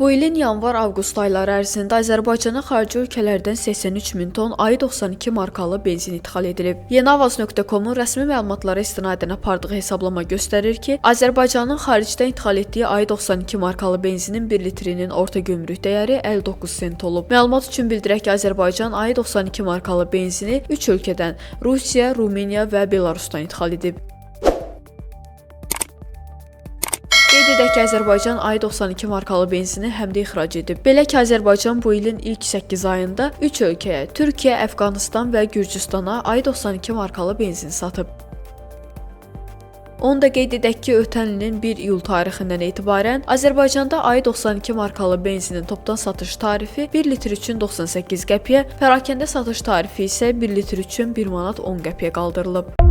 Bu ilin yanvar-avqust ayları ərzində Azərbaycana xarici ölkələrdən 83 min ton AI-92 markalı benzin ixal edilib. Yenavaz.com-un rəsmi məlumatlara istinadən apardığı hesablama göstərir ki, Azərbaycanın xaricdən ixal etdiyi AI-92 markalı benzinin 1 litrinin orta gömrük dəyəri 59 sent olub. Məlumat üçün bildirək ki, Azərbaycan AI-92 markalı benzini 3 ölkədən Rusiya, Rumıniya və Belarusdan ixal edib. Qeyd edək ki, Azərbaycan AI-92 markalı benzini həm də ixrac edib. Belə ki, Azərbaycan bu ilin ilk 8 ayında 3 ölkəyə, Türkiyə, Əfqanıstan və Gürcüstana AI-92 markalı benzin satıb. Onu da qeyd edək ki, ötən ilin 1 iyul tarixindən etibarən Azərbaycanda AI-92 markalı benzinin topdan satış tarifi 1 litr üçün 98 qəpiyə, pərakəndə satış tarifi isə 1 litr üçün 1 manat 10 qəpiyə qaldırılıb.